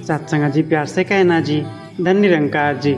सत्संग जी प्यार से कहना जी, धन निरंकार जी।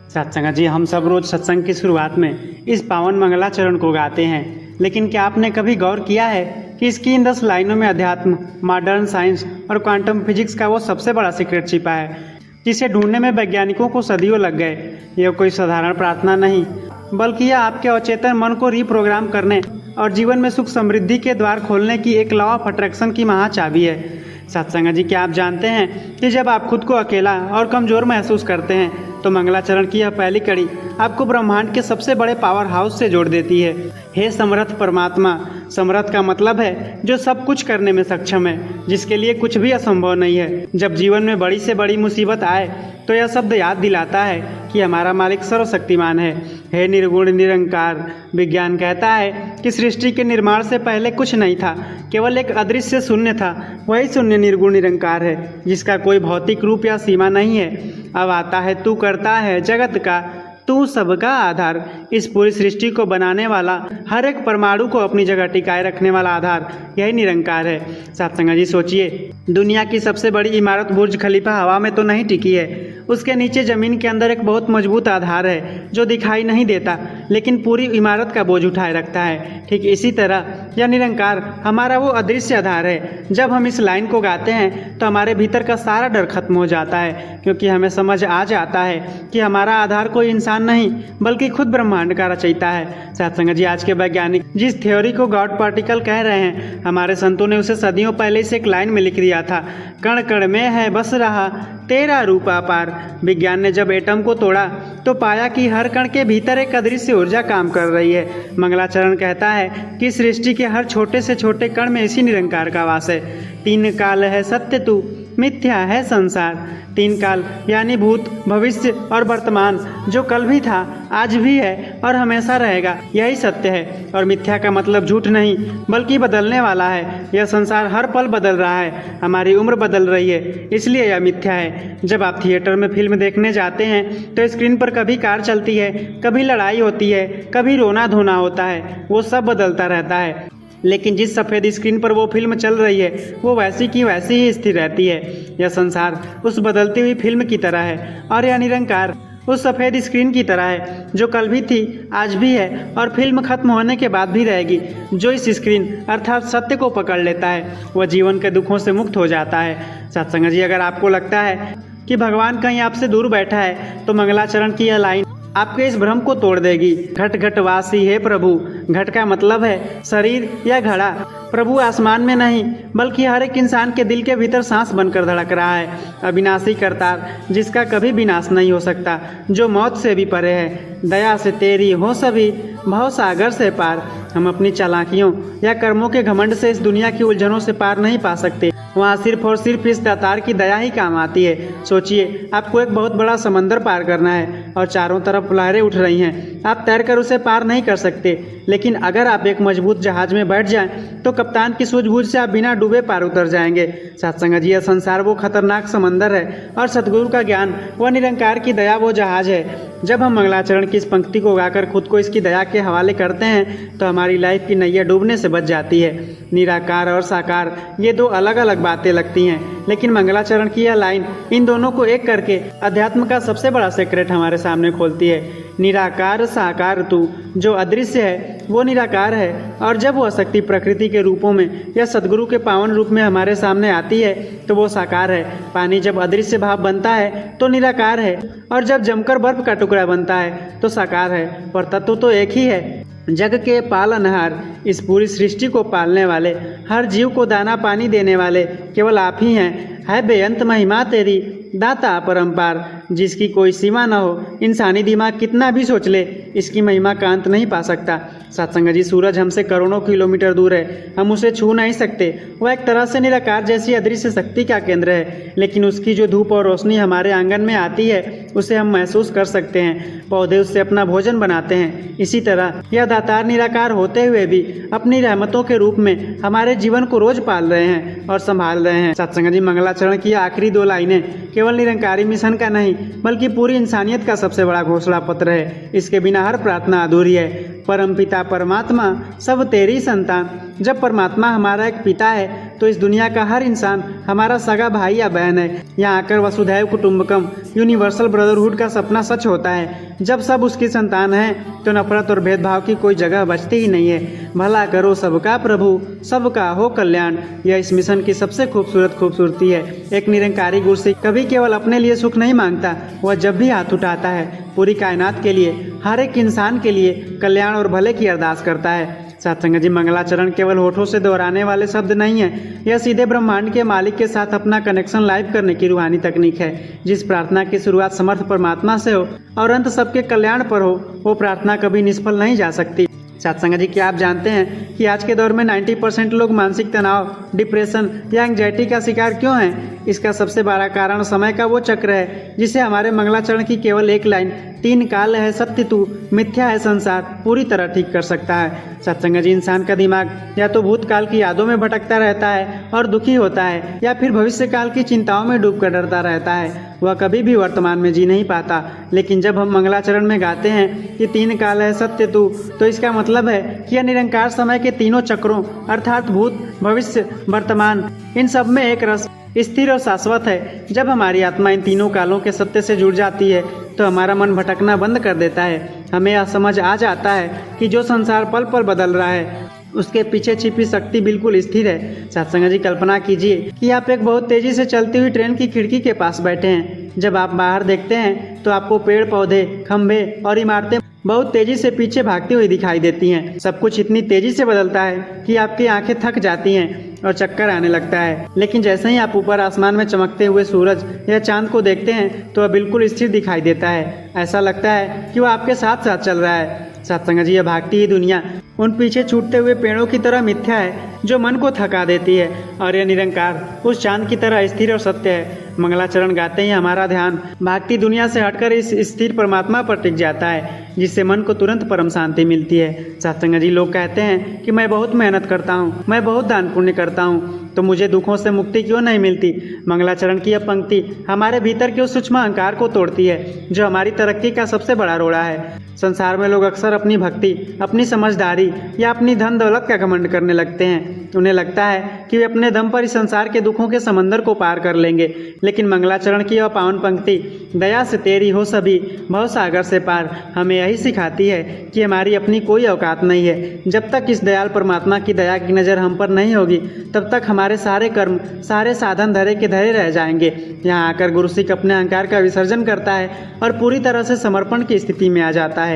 सत्संग जी, हम सब रोज सत्संग की शुरुआत में इस पावन मंगलाचरण को गाते हैं, लेकिन क्या आपने कभी गौर किया है कि इसकी इन 10 लाइनों में अध्यात्म, मॉडर्न साइंस और क्वांटम फिजिक्स का वो सबसे बड़ा सीक्रेट छिपा है, जिसे ढूंढने में वैज्ञानिकों को सदियों लग गए। यह कोई साधारण प्रार्थना नहीं, बल्कि यह आपके अचेतन मन को रीप्रोग्राम करने और जीवन में सुख समृद्धि के द्वार खोलने की एक लॉ ऑफ अट्रैक्शन की महाचाबी है। सत्संग जी, क्या आप जानते हैं कि जब आप खुद को अकेला और कमज़ोर महसूस करते हैं तो मंगलाचरण की यह पहली कड़ी आपको ब्रह्मांड के सबसे बड़े पावर हाउस से जोड़ देती है। हे समर्थ परमात्मा। समर्थ का मतलब है जो सब कुछ करने में सक्षम है, जिसके लिए कुछ भी असंभव नहीं है। जब जीवन में बड़ी से बड़ी मुसीबत आए तो यह शब्द याद दिलाता है कि हमारा मालिक सर्वशक्तिमान है। हे निर्गुण निरंकार। विज्ञान कहता है कि सृष्टि के निर्माण से पहले कुछ नहीं था, केवल एक अदृश्य शून्य था। वही शून्य निर्गुण निरंकार है, जिसका कोई भौतिक रूप या सीमा नहीं है। अब आता है तू करता है जगत का, तू सबका आधार। इस पूरी सृष्टि को बनाने वाला, हर एक परमाणु को अपनी जगह टिकाए रखने वाला आधार यही निरंकार है। सत्संग जी, सोचिए, दुनिया की सबसे बड़ी इमारत बुर्ज खलीफा हवा में तो नहीं टिकी है। उसके नीचे जमीन के अंदर एक बहुत मजबूत आधार है जो दिखाई नहीं देता, लेकिन पूरी इमारत का बोझ उठाए रखता है। ठीक इसी तरह यह निरंकार हमारा वो अदृश्य आधार है। जब हम इस लाइन को गाते हैं तो हमारे भीतर का सारा डर खत्म हो जाता है, क्योंकि हमें समझ आ जाता है कि हमारा आधार कोई इंसान नहीं, बल्कि खुद ब्रह्मांड का रचयिता है। सत्संग जी, आज के वैज्ञानिक जिस थ्योरी को गॉड पार्टिकल कह रहे हैं, हमारे संतों ने उसे सदियों पहले से एक लाइन में लिख दिया था, कण कण में है बस रहा तेरा रूप अपार। विज्ञान ने जब एटम को तोड़ा तो पाया कि हर कण के भीतर एक अदृश्य ऊर्जा काम कर रही है। मंगलाचरण कहता है कि सृष्टि के हर छोटे से छोटे कण में इसी निरंकार का वास है। 3 काल है सत्य तू, मिथ्या है संसार। 3 काल यानी भूत, भविष्य और वर्तमान, जो कल भी था, आज भी है और हमेशा रहेगा, यही सत्य है। और मिथ्या का मतलब झूठ नहीं, बल्कि बदलने वाला है। यह संसार हर पल बदल रहा है, हमारी उम्र बदल रही है, इसलिए यह मिथ्या है। जब आप थिएटर में फिल्म देखने जाते हैं तो स्क्रीन पर कभी कार चलती है, कभी लड़ाई होती है, कभी रोना धोना होता है, वो सब बदलता रहता है। लेकिन जिस सफ़ेद स्क्रीन पर वो फिल्म चल रही है वो वैसी की वैसी ही स्थिर रहती है। यह संसार उस बदलती हुई फिल्म की तरह है और यह निरंकार उस सफ़ेद स्क्रीन की तरह है, जो कल भी थी, आज भी है और फिल्म खत्म होने के बाद भी रहेगी। जो इस स्क्रीन अर्थात सत्य को पकड़ लेता है वह जीवन के दुखों से मुक्त हो जाता है। सत्संग जी, अगर आपको लगता है कि भगवान कहीं आपसे दूर बैठा है तो मंगलाचरण की यह लाइन आपके इस भ्रम को तोड़ देगी। घट घट वासी है प्रभु। घट का मतलब है शरीर या घड़ा। प्रभु आसमान में नहीं, बल्कि हर एक इंसान के दिल के भीतर सांस बनकर धड़क रहा है। अविनाशी करतार, जिसका कभी विनाश नहीं हो सकता, जो मौत से भी परे है। दया से तेरी हो सभी भव सागर से पार। हम अपनी चालाकियों या कर्मों के घमंड से इस दुनिया की उलझनों से पार नहीं पा सकते। वहाँ सिर्फ और सिर्फ इस दातार की दया ही काम आती है। सोचिए, आपको एक बहुत बड़ा समंदर पार करना है और चारों तरफ लहरें उठ रही हैं। आप तैरकर उसे पार नहीं कर सकते, लेकिन अगर आप एक मजबूत जहाज में बैठ जाएं तो कप्तान की सूझबूझ से आप बिना डूबे पार उतर जाएंगे। सत्संग जी, यह संसार वो खतरनाक समंदर है और सतगुरु का ज्ञान व निरंकार की दया वो जहाज है। जब हम मंगलाचरण की इस पंक्ति को गाकर खुद को इसकी दया के हवाले करते हैं तो हमारी लाइफ की नैया डूबने से बच जाती है। निराकार और साकार, ये 2 अलग अलग बातें लगती हैं, लेकिन मंगलाचरण की यह लाइन इन दोनों को एक करके अध्यात्म का सबसे बड़ा सीक्रेट हमारे सामने खोलती है। निराकार साकार तू, जो अदृश्य है वो निराकार है, और जब वह शक्ति प्रकृति के रूपों में या सदगुरु के पावन रूप में हमारे सामने आती है तो वो साकार है। पानी जब अदृश्य भाव बनता है तो निराकार है, और जब जमकर बर्फ का टुकड़ा बनता है तो साकार है, पर तत्व तो एक ही है। जग के पालनहार, इस पूरी सृष्टि को पालने वाले, हर जीव को दाना पानी देने वाले केवल आप ही हैं। है बेअंत महिमा तेरी दाता अपरंपार, जिसकी कोई सीमा न हो। इंसानी दिमाग कितना भी सोच ले, इसकी महिमा का अंत नहीं पा सकता। सत्संग जी, सूरज हमसे करोड़ों किलोमीटर दूर है, हम उसे छू नहीं सकते। वह एक तरह से निराकार जैसी अदृश्य शक्ति का केंद्र है, लेकिन उसकी जो धूप और रोशनी हमारे आंगन में आती है उसे हम महसूस कर सकते हैं। पौधे उससे अपना भोजन बनाते हैं। इसी तरह यह दातार निराकार होते हुए भी अपनी रहमतों के रूप में हमारे जीवन को रोज पाल रहे हैं और संभाल रहे हैं। सत्संग जी, मंगलाचरण की आखिरी 2 लाइनें केवल निरंकारी मिशन का नहीं, बल्कि पूरी इंसानियत का सबसे बड़ा घोषणा पत्र है। इसके बिना हर प्रार्थना अधूरी है। परमपिता परमात्मा, सब तेरी संतान, जब परमात्मा हमारा एक पिता है तो इस दुनिया का हर इंसान हमारा सगा भाई या बहन है। यहाँ आकर वसुधैव कुटुंबकम यूनिवर्सल ब्रदरहुड का सपना सच होता है। जब सब उसकी संतान है तो नफरत और भेदभाव की कोई जगह बचती ही नहीं है। भला करो सबका प्रभु, सबका हो कल्याण, यह इस मिशन की सबसे खूबसूरत खूबसूरती है। एक निरंकारी गुरसिक कभी केवल अपने लिए सुख नहीं मांगता, वह जब भी हाथ उठाता है पूरी कायनात के लिए, हर एक इंसान के लिए कल्याण और भले की अरदास करता है। सत्संग जी, मंगलाचरण केवल होठों से दोहराने वाले शब्द नहीं है, यह सीधे ब्रह्मांड के मालिक के साथ अपना कनेक्शन लाइव करने की रूहानी तकनीक है। जिस प्रार्थना की शुरुआत समर्थ परमात्मा से हो और अंत सबके कल्याण पर हो, वो प्रार्थना कभी निष्फल नहीं जा सकती। सत्संग जी, क्या आप जानते हैं कि आज के दौर में 90% लोग मानसिक तनाव, डिप्रेशन या एंग्जाइटी का शिकार क्यों हैं? इसका सबसे बड़ा कारण समय का वो चक्र है जिसे हमारे मंगलाचरण की केवल एक लाइन, तीन काल है सत्य तू, मिथ्या है संसार, पूरी तरह ठीक कर सकता है। सत्संग जी, इंसान का दिमाग या तो भूतकाल की यादों में भटकता रहता है और दुखी होता है, या फिर भविष्य काल की चिंताओं में डूबकर डरता रहता है। वह कभी भी वर्तमान में जी नहीं पाता। लेकिन जब हम मंगलाचरण में गाते हैं कि तीन काल है सत्य तू, तो इसका मतलब है कि यह निरंकार समय के तीनों चक्रों अर्थात भूत, भविष्य, वर्तमान, इन सब में एक रस स्थिर और शाश्वत है। जब हमारी आत्मा इन तीनों कालों के सत्य से जुड़ जाती है तो हमारा मन भटकना बंद कर देता है। हमें यह समझ आ जाता है कि जो संसार पल पल बदल रहा है उसके पीछे छिपी शक्ति बिल्कुल स्थिर है। सत्संग जी, कल्पना कीजिए कि आप एक बहुत तेजी से चलती हुई ट्रेन की खिड़की के पास बैठे हैं। जब आप बाहर देखते हैं तो आपको पेड़ पौधे, खंभे और इमारतें बहुत तेजी से पीछे भागती हुई दिखाई देती हैं। सब कुछ इतनी तेजी से बदलता है कि आपकी आंखें थक जाती हैं और चक्कर आने लगता है। लेकिन जैसे ही आप ऊपर आसमान में चमकते हुए सूरज या चांद को देखते हैं तो वह बिल्कुल स्थिर दिखाई देता है। ऐसा लगता है कि वह आपके साथ साथ चल रहा है। सत्संग जी, यह भागती ही दुनिया उन पीछे छूटते हुए पेड़ों की तरह मिथ्या है जो मन को थका देती है, और यह निरंकार उस चांद की तरह स्थिर और सत्य है। मंगलाचरण गाते ही हमारा ध्यान भागती दुनिया से हटकर इस स्थिर परमात्मा पर टिक जाता है, जिससे मन को तुरंत परम शांति मिलती है। सत्संग जी, लोग कहते हैं कि मैं बहुत मेहनत करता हूँ, मैं बहुत दान पुण्य करता हूँ, तो मुझे दुखों से मुक्ति क्यों नहीं मिलती? मंगलाचरण की यह पंक्ति हमारे भीतर के उस सूक्ष्म अहंकार को तोड़ती है जो हमारी तरक्की का सबसे बड़ा रोड़ा है। संसार में लोग अक्सर अपनी भक्ति, अपनी समझदारी या अपनी धन दौलत का घमंड करने लगते हैं। उन्हें लगता है कि वे अपने दम पर इस संसार के दुखों के समंदर को पार कर लेंगे। लेकिन मंगलाचरण की यह पावन पंक्ति, दया से तेरी हो सभी भव सागर से पार, हमें यही सिखाती है कि हमारी अपनी कोई औकात नहीं है। जब तक इस दयाल परमात्मा की दया की नज़र हम पर नहीं होगी तब तक हमारे सारे कर्म, सारे साधन धरे के धरे रह जाएंगे। यहाँ आकर गुरुसिक अपने अहंकार का विसर्जन करता है और पूरी तरह से समर्पण की स्थिति में आ जाता है।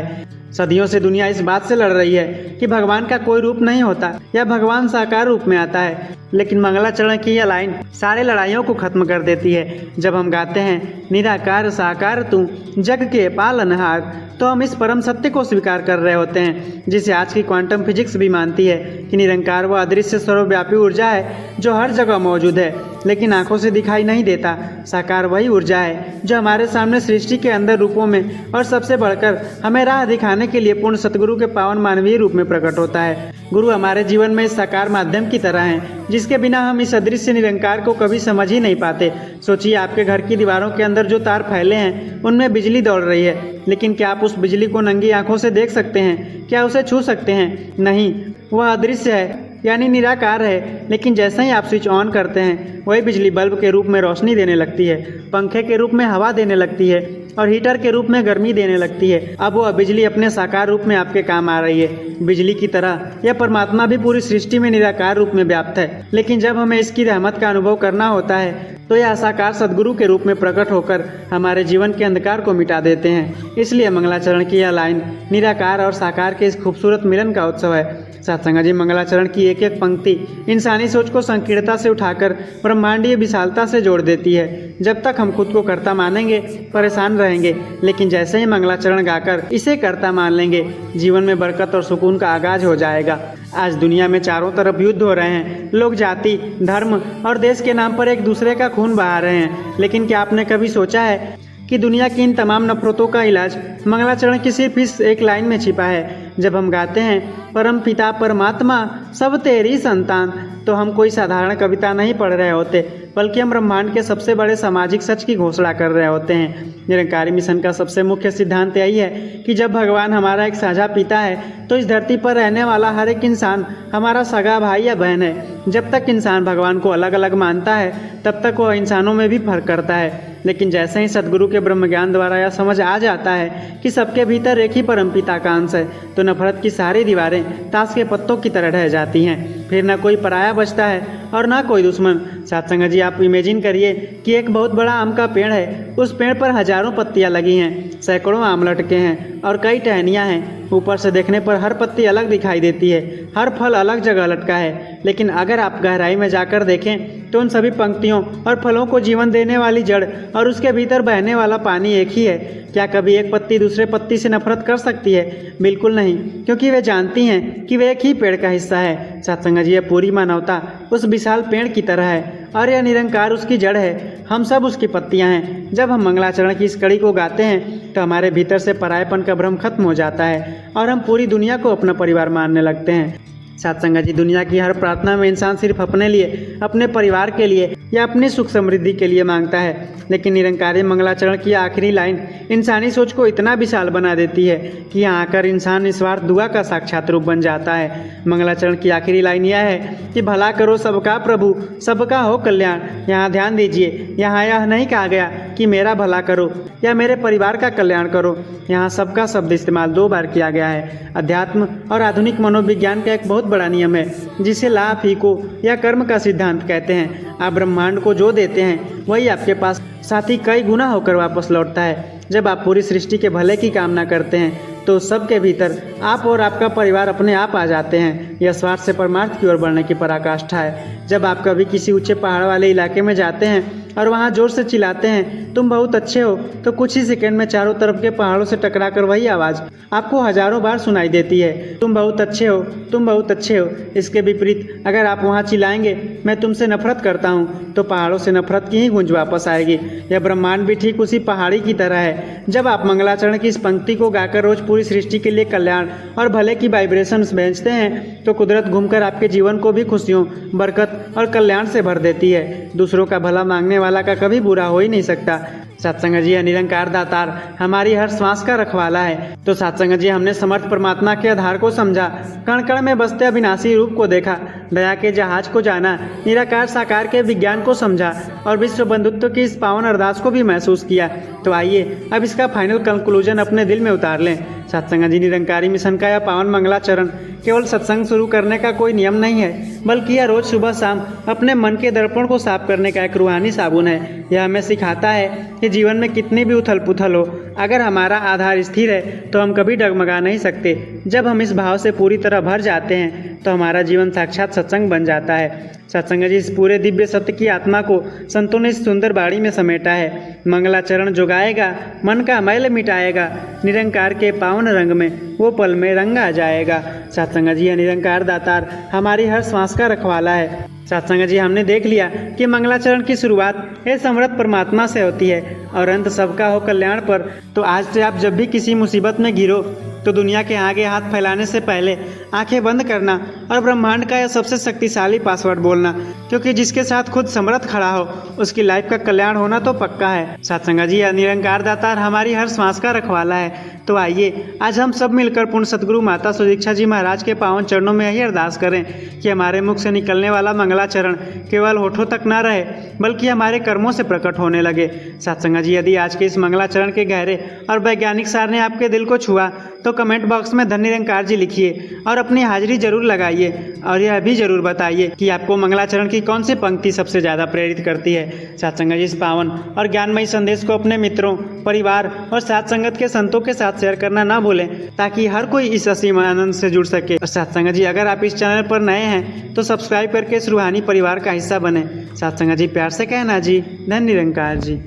सदियों से दुनिया इस बात से लड़ रही है कि भगवान का कोई रूप नहीं होता या भगवान साकार रूप में आता है, लेकिन मंगलाचरण की यह लाइन सारे लड़ाइयों को खत्म कर देती है। जब हम गाते हैं निराकार साकार तू जग के पालनहार, तो हम इस परम सत्य को स्वीकार कर रहे होते हैं जिसे आज की क्वांटम फिजिक्स भी मानती है कि निरंकार वह अदृश्य सर्वव्यापी ऊर्जा है जो हर जगह मौजूद है लेकिन आंखों से दिखाई नहीं देता। साकार वही ऊर्जा है जो हमारे सामने सृष्टि के अंदर रूपों में और सबसे बढ़कर हमें राह दिखाने के लिए पूर्ण सतगुरु के पावन मानवीय रूप में प्रकट होता है। गुरु हमारे जीवन में इस साकार माध्यम की तरह हैं जिसके बिना हम इस अदृश्य निरंकार को कभी समझ ही नहीं पाते। सोचिए, आपके घर की दीवारों के अंदर जो तार फैले हैं उनमें बिजली दौड़ रही है, लेकिन क्या आप उस बिजली को नंगी आंखों से देख सकते हैं? क्या उसे छू सकते हैं? नहीं, वह अदृश्य है यानी निराकार है। लेकिन जैसे ही आप स्विच ऑन करते हैं वही बिजली बल्ब के रूप में रोशनी देने लगती है, पंखे के रूप में हवा देने लगती है और हीटर के रूप में गर्मी देने लगती है। अब वह बिजली अपने साकार रूप में आपके काम आ रही है। बिजली की तरह यह परमात्मा भी पूरी सृष्टि में निराकार रूप में व्याप्त है, लेकिन जब हमें इसकी रहमत का अनुभव करना होता है तो यह साकार सदगुरु के रूप में प्रकट होकर हमारे जीवन के अंधकार को मिटा देते हैं। इसलिए मंगलाचरण की यह लाइन निराकार और साकार के इस खूबसूरत मिलन का उत्सव है। सत्संग जी, मंगलाचरण की एक एक पंक्ति इंसानी सोच को संकीर्णता से उठाकर ब्रह्मांडीय विशालता से जोड़ देती है। जब तक हम खुद को कर्ता मानेंगे परेशान रहेंगे, लेकिन जैसे ही मंगलाचरण गाकर इसे कर्ता मान लेंगे जीवन में बरकत और सुकून का आगाज हो जाएगा। आज दुनिया में चारों तरफ युद्ध हो रहे हैं। लोग जाति, धर्म और देश के नाम पर एक दूसरे का खून बहा रहे हैं, लेकिन क्या आपने कभी सोचा है कि दुनिया की इन तमाम नफरतों का इलाज मंगलाचरण की सिर्फ इस एक लाइन में छिपा है। जब हम गाते हैं परम पिता परमात्मा सब तेरी संतान, तो हम कोई साधारण कविता नहीं पढ़ रहे होते, बल्कि हम ब्रह्मांड के सबसे बड़े सामाजिक सच की घोषणा कर रहे होते हैं। निरंकारी मिशन का सबसे मुख्य सिद्धांत यही है कि जब भगवान हमारा एक साझा पिता है तो इस धरती पर रहने वाला हर एक इंसान हमारा सगा भाई या बहन है। जब तक इंसान भगवान को अलग अलग मानता है तब तक वह इंसानों में भी फर्क करता है, लेकिन जैसे ही सदगुरु के ब्रह्म ज्ञान द्वारा यह समझ आ जाता है कि सबके भीतर एक ही परमपिता का अंश है, तो नफरत की सारी दीवारें ताश के पत्तों की तरह ढह जाती हैं। फिर न कोई पराया बचता है और ना कोई दुश्मन। सत्संग जी, आप इमेजिन करिए कि एक बहुत बड़ा आम का पेड़ है। उस पेड़ पर हजारों पत्तियां लगी हैं, सैकड़ों आम लटके हैं और कई टहनियां हैं। ऊपर से देखने पर हर पत्ती अलग दिखाई देती है, हर फल अलग जगह लटका है, लेकिन अगर आप गहराई में जाकर देखें तो उन सभी पंक्तियों और फलों को जीवन देने वाली जड़ और उसके भीतर बहने वाला पानी एक ही है। क्या कभी एक पत्ती दूसरे पत्ती से नफरत कर सकती है? बिल्कुल नहीं, क्योंकि वे जानती हैं कि वे एक ही पेड़ का हिस्सा है। सत्संग जी, यह पूरी मानवता उस विशाल पेड़ की तरह है और यह निरंकार उसकी जड़ है। हम सब उसकी पत्तियां हैं। जब हम मंगलाचरण की इस कड़ी को गाते हैं तो हमारे भीतर से परायपन का भ्रम खत्म हो जाता है और हम पूरी दुनिया को अपना परिवार मानने लगते हैं। सत्संग जी, दुनिया की हर प्रार्थना में इंसान सिर्फ अपने लिए, अपने परिवार के लिए या अपनी सुख समृद्धि के लिए मांगता है, लेकिन निरंकारी मंगलाचरण की आखिरी लाइन इंसानी सोच को इतना विशाल बना देती है कि यहाँ आकर इंसान निस्वार्थ दुआ का साक्षात रूप बन जाता है। मंगलाचरण की आखिरी लाइन यह है कि भला करो सबका प्रभु, सबका हो कल्याण। यहाँ ध्यान दीजिए, यहाँ यह नहीं कहा गया कि मेरा भला करो या मेरे परिवार का कल्याण करो। यहाँ सबका शब्द इस्तेमाल 2 बार किया गया है। अध्यात्म और आधुनिक मनोविज्ञान का एक बहुत बड़ा नियम है जिसे ला फीको या कर्म का सिद्धांत कहते हैं। आप ब्रह्मांड को जो देते हैं वही आपके पास साथ ही कई गुना होकर वापस लौटता है। जब आप पूरी सृष्टि के भले की कामना करते हैं तो सबके भीतर आप और आपका परिवार अपने आप आ जाते हैं। यह स्वार्थ से परमार्थ की ओर बढ़ने की पराकाष्ठा है। जब आप कभी किसी ऊंचे पहाड़ वाले इलाके में जाते हैं और वहाँ जोर से चिल्लाते हैं तुम बहुत अच्छे हो, तो कुछ ही सेकंड में चारों तरफ के पहाड़ों से टकराकर वही आवाज़ आपको हजारों बार सुनाई देती है, तुम बहुत अच्छे हो, तुम बहुत अच्छे हो। इसके विपरीत अगर आप वहाँ चिल्लाएंगे मैं तुमसे नफरत करता हूँ, तो पहाड़ों से नफरत की ही गूंज वापस आएगी। यह ब्रह्मांड भी ठीक उसी पहाड़ी की तरह है। जब आप मंगलाचरण की इस पंक्ति को गाकर रोज पूरी सृष्टि के लिए कल्याण और भले की वाइब्रेशंस भेजते हैं तो कुदरत घूमकर आपके जीवन को भी खुशियों, बरकत और कल्याण से भर देती है। दूसरों का भला मांगने वाला का कभी बुरा हो ही नहीं सकता। सत्संग जी, निरंकार दातार हमारी हर श्वास का रखवाला है। तो सत्संग जी, हमने समर्थ परमात्मा के आधार को समझा, कण कण में बसते अविनाशी रूप को देखा, दया के जहाज को जाना, निराकार साकार के विज्ञान को समझा और विश्व बंधुत्व की इस पावन अरदास को भी महसूस किया। तो आइए अब इसका फाइनल कंक्लूजन अपने दिल में उतार लें। सत्संग जी, निरंकारी मिशन का यह पावन मंगलाचरण केवल सत्संग शुरू करने का कोई नियम नहीं है, बल्कि यह रोज सुबह शाम अपने मन के दर्पण को साफ करने का एक रूहानी साबुन है। यह हमें सिखाता है कि जीवन में कितनी भी उथल पुथल हो, अगर हमारा आधार स्थिर है तो हम कभी डगमगा नहीं सकते। जब हम इस भाव से पूरी तरह भर जाते हैं तो हमारा जीवन साक्षात सत्संग बन जाता है। सत्संग जी, इस पूरे दिव्य सत्य की आत्मा को संतों ने इस सुंदर बाड़ी में समेटा है। मंगलाचरण जुगाएगा, मन का मैल मिटाएगा, निरंकार के पावन रंग में वो पल में रंग आ जाएगा। सत्संग जी, यह निरंकार दातार हमारी हर श्वास का रखवाला है। सत्संग जी, हमने देख लिया कि मंगलाचरण की शुरुआत हे समर्थ परमात्मा से होती है और अंत सबका हो कल्याण पर। तो आज से आप जब भी किसी मुसीबत में घिरो तो दुनिया के आगे हाथ फैलाने से पहले आंखें बंद करना और ब्रह्मांड का यह सबसे शक्तिशाली पासवर्ड बोलना, क्योंकि जिसके साथ खुद समर्थ खड़ा हो उसकी लाइफ का कल्याण होना तो पक्का है। सत्संग जी, यह निरंकार दातार हमारी हर श्वास का रखवाला है। तो आइए आज हम सब मिलकर पूर्ण सतगुरु माता सुदीक्षा जी महाराज के पावन चरणों में यही अरदास करें कि हमारे मुख से निकलने वाला मंगलाचरण केवल होठों तक न रहे बल्कि हमारे कर्मों से प्रकट होने लगे। सत्संग जी, यदि आज के इस मंगलाचरण के गहरे और वैज्ञानिक सार ने आपके दिल को छुआ तो कमेंट बॉक्स में धन निरंकार जी लिखिए और अपनी हाजिरी जरूर लगाइए और यह भी जरूर बताइए कि आपको मंगलाचरण की कौन सी पंक्ति सबसे ज़्यादा प्रेरित करती है। सत्संग जी, इस पावन और ज्ञानमयी संदेश को अपने मित्रों, परिवार और साथ संगत के संतों के साथ शेयर करना ना भूलें ताकि हर कोई इस असीम आनंद से जुड़ सके। और सत्संग जी, अगर आप इस चैनल पर नए हैं तो सब्सक्राइब करके इस रूहानी परिवार का हिस्सा बने। सत्संग जी, प्यार से कहना जी, धन निरंकार जी।